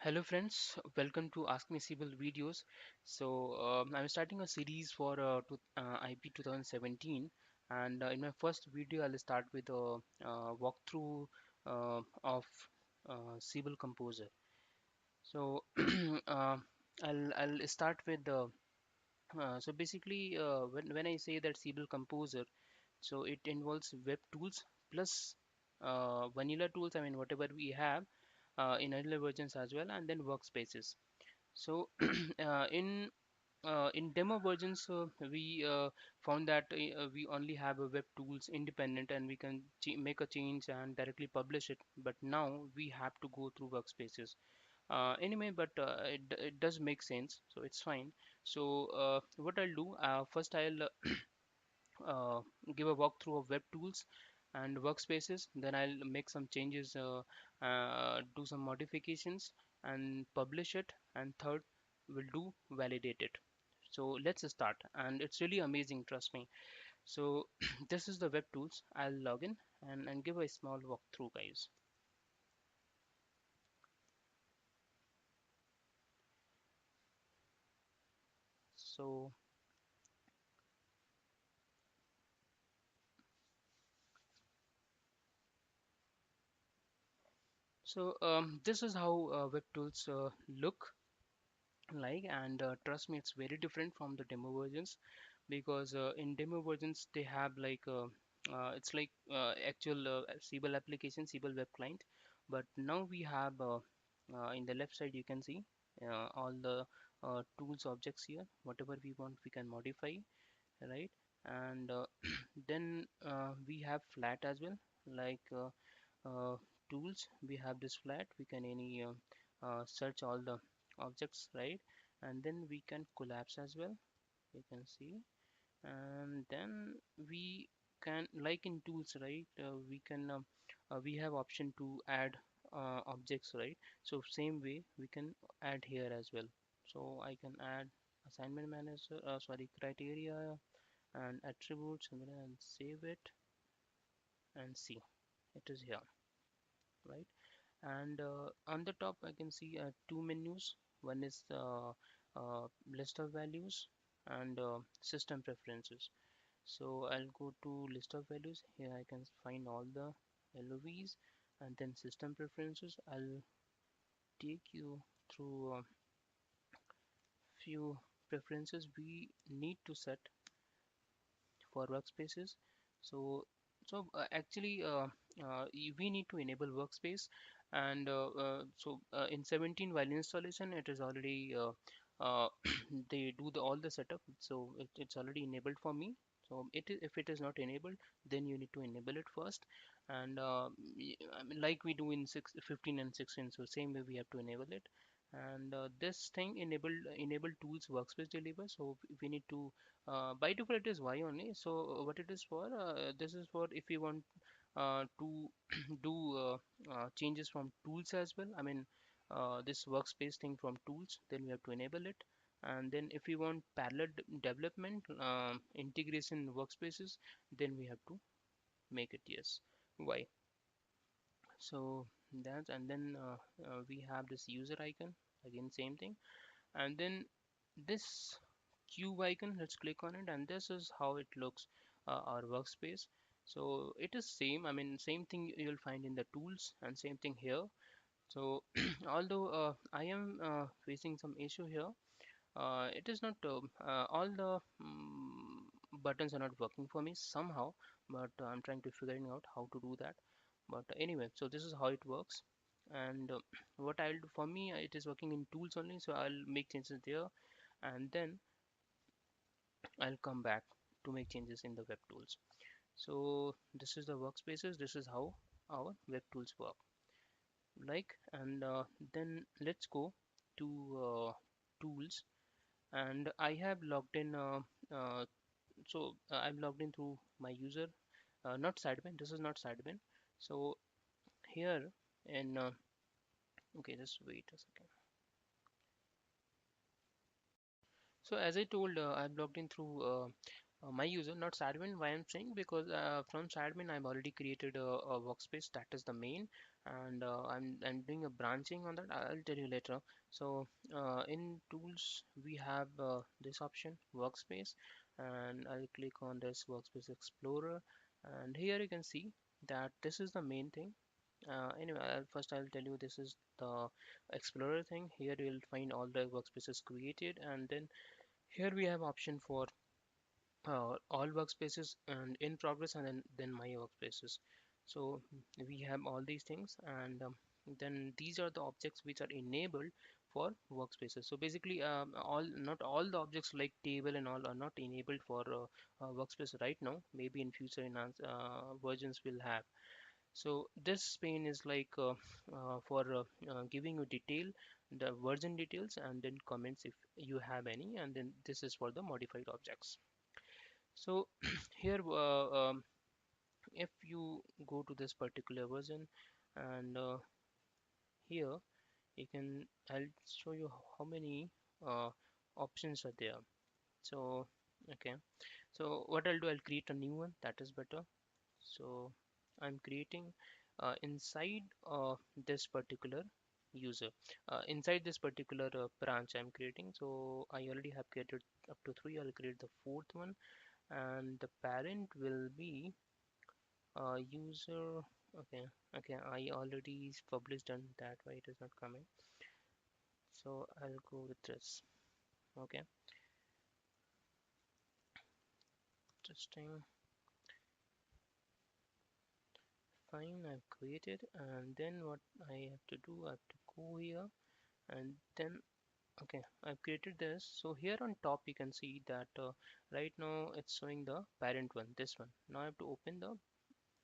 Hello friends, welcome to Ask Me Siebel videos. I'm starting a series for IP 2017, and in my first video I'll start with a walkthrough of Siebel Composer. So uh, I'll start with the when I say that Siebel Composer, so it involves web tools plus vanilla tools. I mean whatever we have in earlier versions as well, and then workspaces. So in demo versions, we found that we only have a web tools independent, and we can make a change and directly publish it. But now we have to go through workspaces. Anyway, but it does make sense, so it's fine. So what I'll do first, I'll uh, give a walkthrough of web tools and workspaces. Then I'll make some changes, do some modifications, and publish it. And third, we'll do validate it. So let's start, and it's really amazing, trust me. So this is the web tools. I'll log in and give a small walkthrough, guys. So this is how web tools look like, and trust me, it's very different from the demo versions, because in demo versions they have like it's like actual Siebel application, Siebel web client. But now we have in the left side you can see all the tools objects here. Whatever we want we can modify, right? And then we have flat as well, like uh, tools. We have this flat, we can any search all the objects, right? And then we can collapse as well, you can see. And then we can, like in tools, right, we have option to add objects, right? So same way we can add here as well. So I can add assignment manager, sorry, criteria and attributes, and then I'll save it and see it is here, right? And on the top I can see two menus. One is list of values and system preferences. So I'll go to list of values. Here I can find all the LOVs, and then system preferences. I'll take you through a few preferences we need to set for workspaces. So actually we need to enable workspace. And in 17 while installation it is already they do all the setup, so it's already enabled for me. So if it is not enabled, then you need to enable it first. And I mean, like we do in 15 and 16, so same way we have to enable it. And this thing enable tools workspace deliver, so we need to by default it is Y only. So what it is for, this is for if we want to do changes from tools as well. I mean this workspace thing from tools, then we have to enable it. And then if we want parallel development integration workspaces, then we have to make it yes, Y. So that's, and then we have this user icon, again same thing. And then this cube icon, let's click on it, and this is how it looks, our workspace. So it is same, I mean same thing you'll find in the tools, and same thing here. So although I am facing some issue here, it is not all the buttons are not working for me somehow, but I'm trying to figuring out how to do that. But anyway, so this is how it works. And what I'll do, for me it is working in tools only, so I'll make changes there, and then I'll come back to make changes in the web tools. So this is the workspaces, this is how our web tools work like. And then let's go to tools. And I have logged in I'm logged in through my user, not sideman, this is not sideman. So here in okay, just wait a second. So as I told, I've logged in through My user, not admin. Why I'm saying? Because from admin I've already created a workspace that is the main, and I'm doing a branching on that. I'll tell you later. So in tools we have this option workspace, and I'll click on this Workspace Explorer, and here you can see that this is the main thing. Anyway, I'll tell you this is the Explorer thing. Here you'll find all the workspaces created, and then here we have option for all workspaces and in progress, and then my workspaces. So we have all these things, and then these are the objects which are enabled for workspaces. So basically all not all the objects like table and all are not enabled for workspace right now. Maybe in future enhanced versions will have. So this pane is like for giving you detail, the version details, and then comments if you have any, and then this is for the modified objects. So here, if you go to this particular version, and here you can, I'll show you how many uh, options are there. So okay, so what I'll do, I'll create a new one that is better. So I'm creating inside this particular user, inside this particular branch I'm creating. So I already have created up to three. I'll create the fourth one, and the parent will be user. Okay, okay, I already published on that, why it is not coming. So I'll go with this. Okay, interesting. Fine, I've created, and then what I have to do, I have to go here, and then okay, I've created this. So here on top you can see that right now it's showing the parent one, this one. Now I have to open the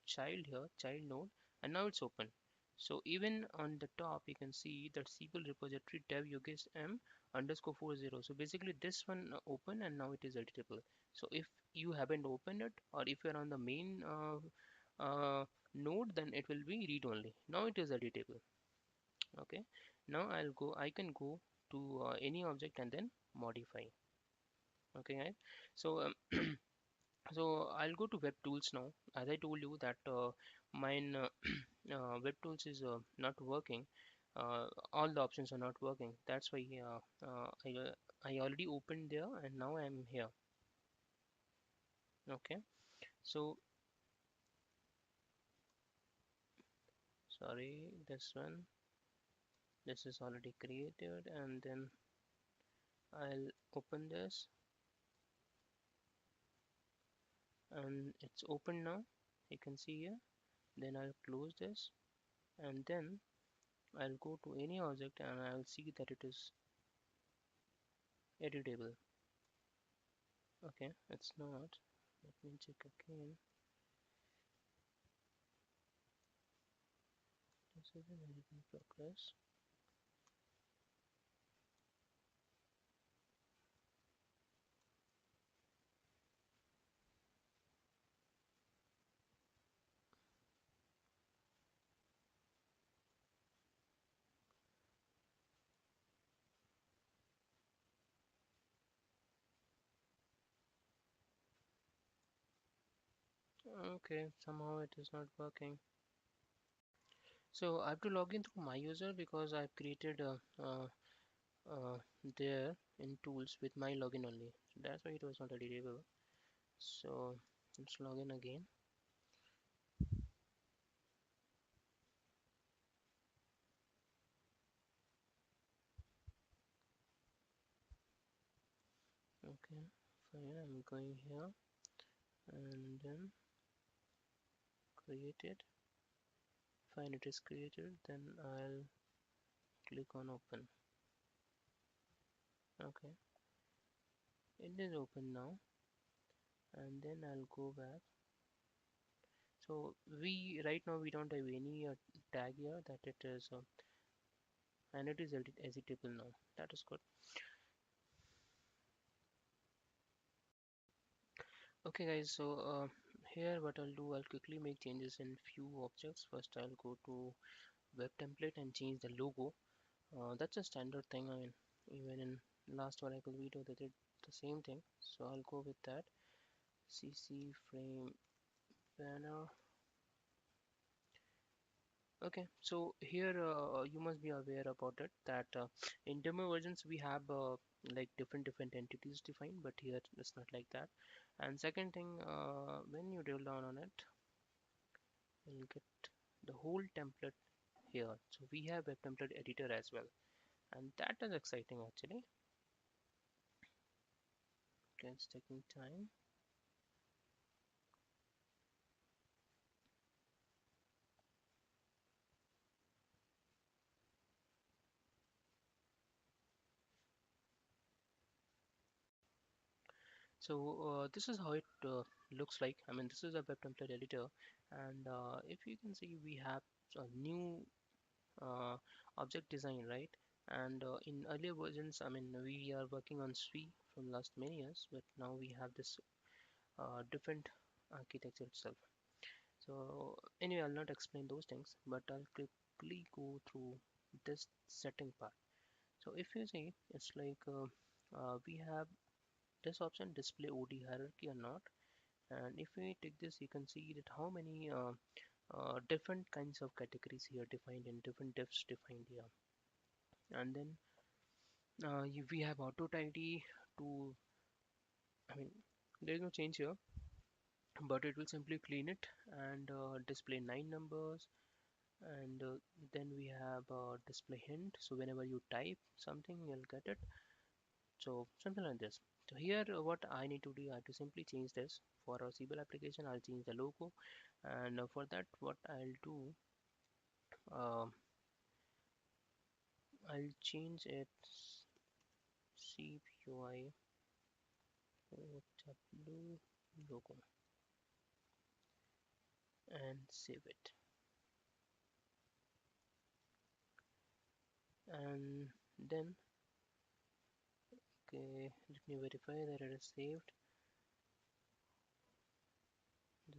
child here, child node, and now it's open. So even on the top you can see that Siebel repository dev yogesh m underscore 40. So basically this one open, and now it is editable. So if you haven't opened it, or if you're on the main node, then it will be read only. Now it is editable. Okay, now I can go to any object and then modify. Okay, right? So so I'll go to web tools now. As I told you that mine web tools is not working. All the options are not working. That's why I already opened there, and now I'm here. Okay, so sorry, this one, this is already created, and then I'll open this, and it's open now. You can see here. Then I'll close this, and then I'll go to any object, and I'll see that it is editable. Okay, it's not. Let me check again. This is an editing progress. Okay, somehow it is not working. So I have to log in through my user because I've created uh, there in tools with my login only. So that's why it was not editable. So let's log in again. Okay, fine. I'm going here, and then create it. Fine, it is created. Then I'll click on open. Okay, it is open now, and then I'll go back. So we right now we don't have any tag here that it is and it is editable now. That is good. Okay guys, so here what I'll do, I'll quickly make changes in few objects. First I'll go to web template and change the logo. That's a standard thing. I mean, even in last Oracle video they did the same thing, so I'll go with that. CC frame banner. Okay, so here you must be aware about it that in demo versions we have like different entities defined, but here it's not like that. And second thing, when you drill down on it, you'll get the whole template here. So we have a template editor as well, and that is exciting actually. Okay, it's taking time. So this is how it looks like. I mean, this is a web template editor, and if you can see, we have a new uh, object design, right? And in earlier versions, I mean, we are working on SWI from last many years, but now we have this different architecture itself. So anyway, I'll not explain those things, but I'll quickly go through this setting part. So if you see, it's like we have this option display OD hierarchy or not, and if we take this, you can see that how many different kinds of categories here defined in different diffs defined here. And then we have auto tidy to, I mean, there is no change here, but it will simply clean it and display 9 numbers. And then we have display hint, so whenever you type something you'll get it, so something like this. So here what I need to do, I have to simply change this. For our Siebel application, I'll change the logo, and for that what I'll do, uh, I'll change it CPUI blue logo and save it. And then, okay, let me verify that it is saved.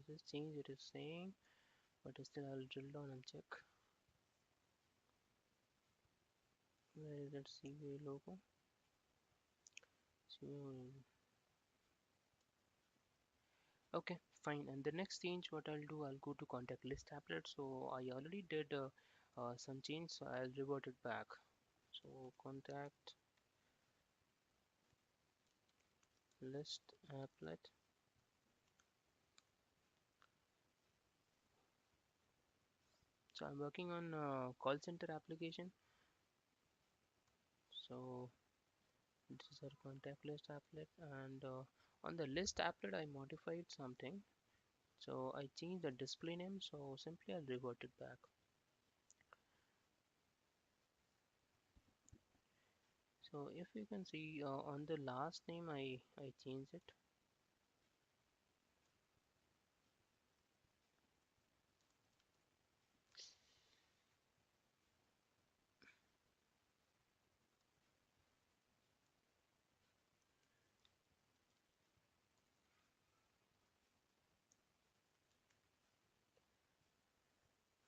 This is change, it is saying, but still I'll drill down and check. Where is that CV logo? Okay, fine. And the next change, what I'll do, I'll go to contact list applet. So I already did some change, so I'll revert it back. So contact list applet. So I'm working on call center application. So this is our contact list applet, and on the list applet I modified something. So I changed the display name, so simply I'll revert it back. So if you can see on the last name I changed it.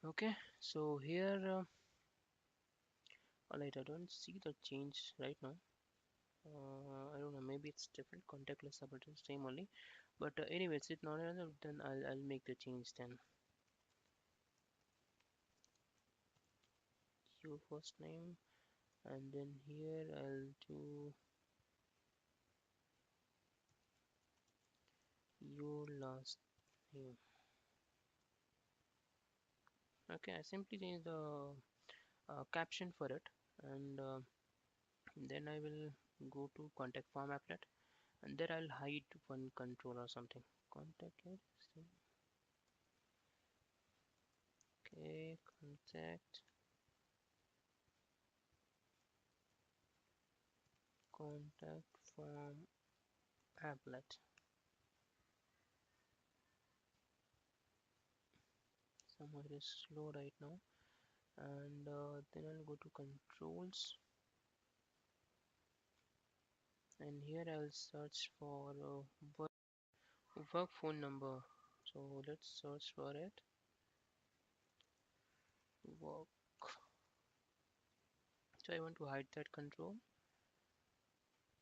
Okay, so here alright, I don't see the change right now. I don't know, maybe it's different contact list applet is same only, but anyways, it's not enough, then I'll make the change then. Your first name, and then here I'll do your last name. Okay, I simply change the caption for it, and then I will go to contact form applet, and there I'll hide one control or something. Contact it. Okay, contact form applet. Somehow it is slow right now, and then I'll go to controls, and here I'll search for work phone number. So let's search for it. Work. So I want to hide that control.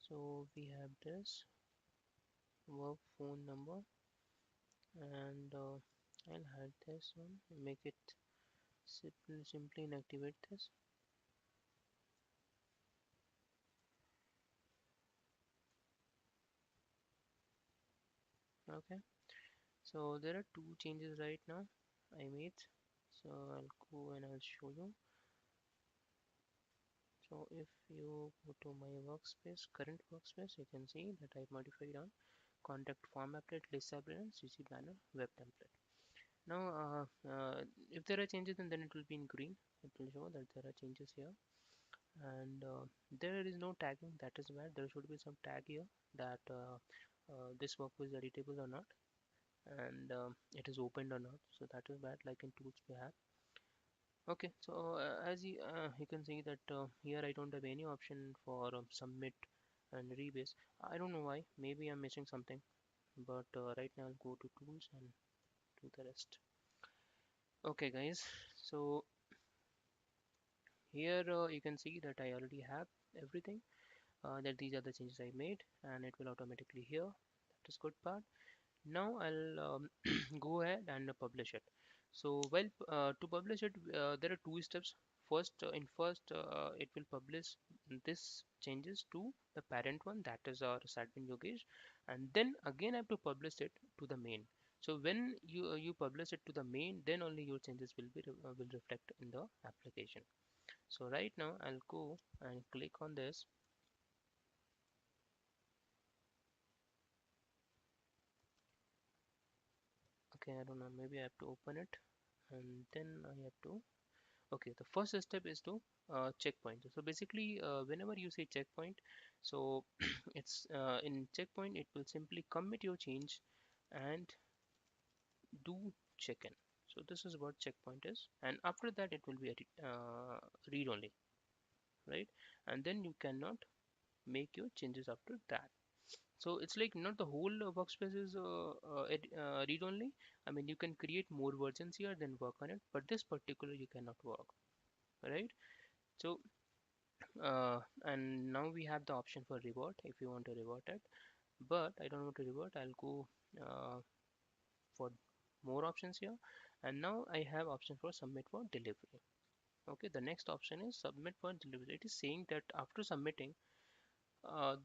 So we have this work phone number. and I'll hide this one, make it simply inactivate this. Okay, so there are two changes right now I made. So I'll go and I'll show you. So if you go to my workspace, current workspace, you can see that I've modified on contact form applet, list applet, and CC banner web template. Now, if there are changes, then it will be in green. It will show that there are changes here, and there is no tagging. That is bad. There should be some tag here that this work was editable or not, and it is opened or not. So that is bad. Like in tools we have. Okay, so as you can see that here I don't have any option for submit and rebase. I don't know why. Maybe I'm missing something. But right now I'll go to tools and do the rest. Okay, guys. So here you can see that I already have everything. That these are the changes I made, and it will automatically here. That is good part. Now I'll go ahead and publish it. So well, to publish it, there are two steps. First, it will publish this changes to the parent one, that is our admin Yogesh, and then again I have to publish it to the main. So when you publish it to the main, then only your changes will reflect in the application. So right now I'll go and click on this. Okay, I don't know, maybe I have to open it, and then I have to. Okay, the first step is to checkpoint. So basically, whenever you say checkpoint, so it's in checkpoint, it will simply commit your change and do check-in. So this is what checkpoint is, and after that it will be a read only, right? And then you cannot make your changes after that. So it's like not the whole workspace is read only. I mean, you can create more versions here, then work on it, but this particular you cannot work, right? So and now we have the option for revert if you want to revert it, but I don't want to revert. I'll go for more options here, and now I have option for submit for delivery. Okay, the next option is submit for delivery. It is saying that after submitting,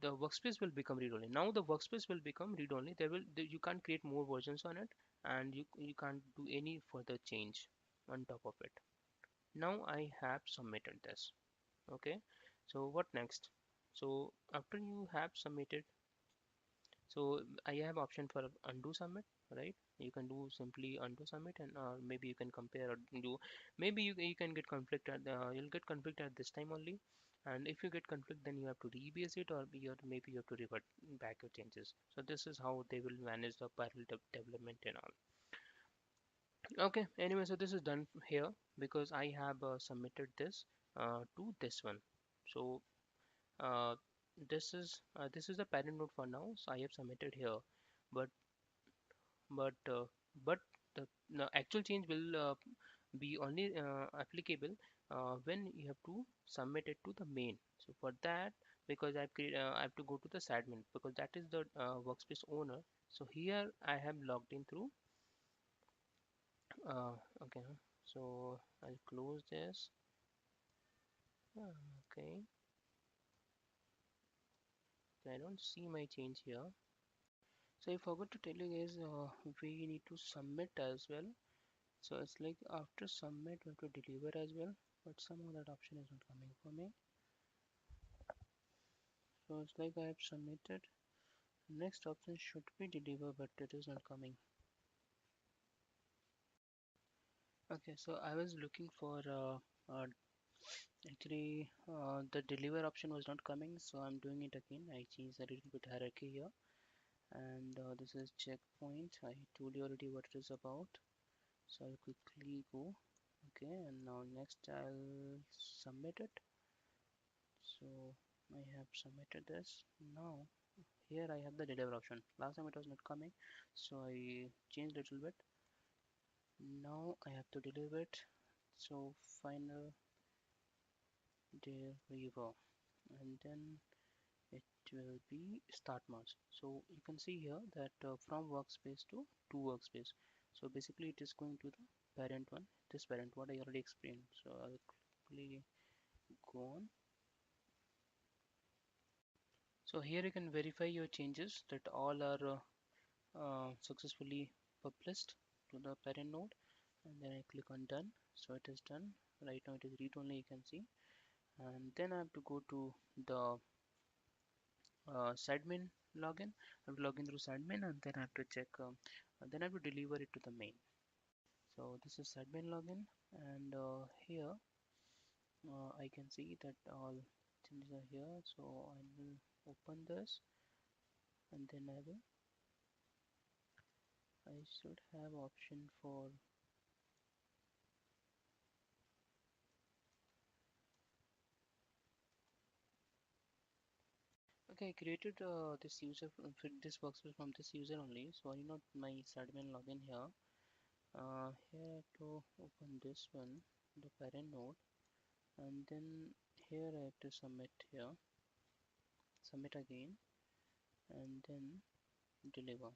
the workspace will become read-only. Now the workspace will become read-only. You can't create more versions on it, and you can't do any further change on top of it. Now I have submitted this. Okay, so what next? So after you have submitted, so I have option for undo submit, right? You can do simply undo submit, and maybe you can compare or do. Maybe you can get conflict at you'll get conflict at this time only, and if you get conflict, then you have to rebase it, or maybe you have to revert back your changes. So this is how they will manage the parallel development and all. Okay, anyway, so this is done here because I have submitted this to this one. So uh, this is the parent node for now, so I have submitted here, but but uh, but the actual change will be only applicable when you have to submit it to the main. So for that, because I have to go to the admin because that is the workspace owner. So here I have logged in through okay, so I'll close this. Okay, I don't see my change here. So I forgot to tell you guys, we need to submit as well. So it's like after submit we have to deliver as well, but somehow that option is not coming for me. So it's like I have submitted. Next option should be deliver, but it is not coming. Okay, so I was looking for actually the deliver option was not coming, so I'm doing it again. I changed a little bit hierarchy here, and this is checkpoint. I told you already what it is about, so I'll quickly go. Okay, and now next I'll submit it. So I have submitted this. Now here I have the deliver option. Last time it was not coming, so I changed a little bit. Now I have to deliver it. So final deliver, and then it will be start March. So you can see here that from workspace to workspace. So basically it is going to the parent one, this parent what I already explained. So I'll quickly go on. So here you can verify your changes that all are successfully published to the parent node, and then I click on done. So it is done. Right now it is read only, you can see. And then I have to go to the admin login. I have to log in through admin, and then I have to check. Then I have to deliver it to the main. So this is admin login, and here I can see that all changes are here. So I will open this, and then I should have option for. Okay, I created this user this workspace from this user only. So I need not my admin login here. Here I have to open this one, the parent node, and then here I have to submit here, submit again, and then deliver.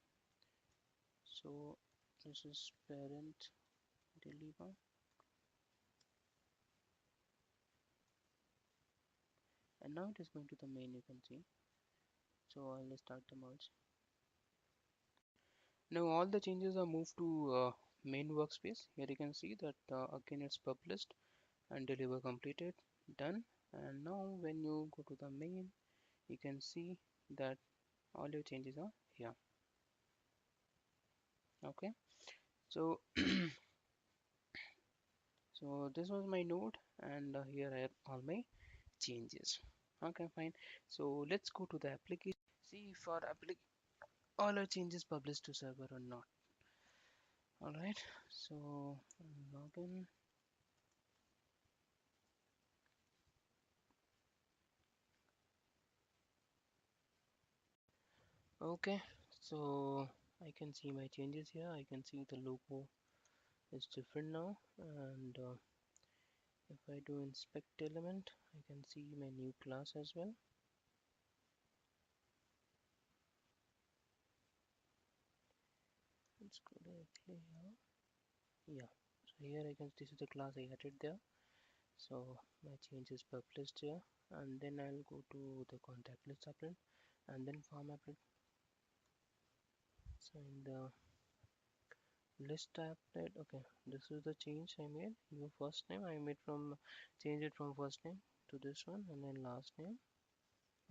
So this is parent deliver, and now it is going to the main, you can see. So I'll start the merge. Now all the changes are moved to main workspace. Here you can see that again it's published and deliver completed, done. And now when you go to the main, you can see that all your changes are here. Okay, so so this was my node, and here I have all my changes. Okay, fine. So let's go to the application, see if our all our changes published to server or not. All right, so login. Okay, so I can see my changes here. I can see the logo is different now, and if I do inspect element, I can see my new class as well. Let's go directly here. Yeah, so here I can, this is the class I added there. So my change is published here, and then I'll go to the contact list applet, and then form applet. So in the list applet, okay, this is the change I made. Your first name I made from, change it from first name to this one, and then last name.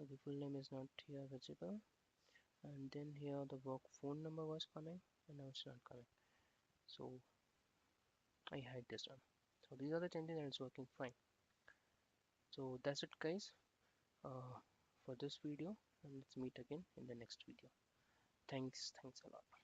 Okay, full name is not here visible, and then here the work phone number was coming, and now it's not coming. So I hide this one. So these are the changes, and it's working fine. So that's it, guys, for this video, and let's meet again in the next video. Thanks a lot.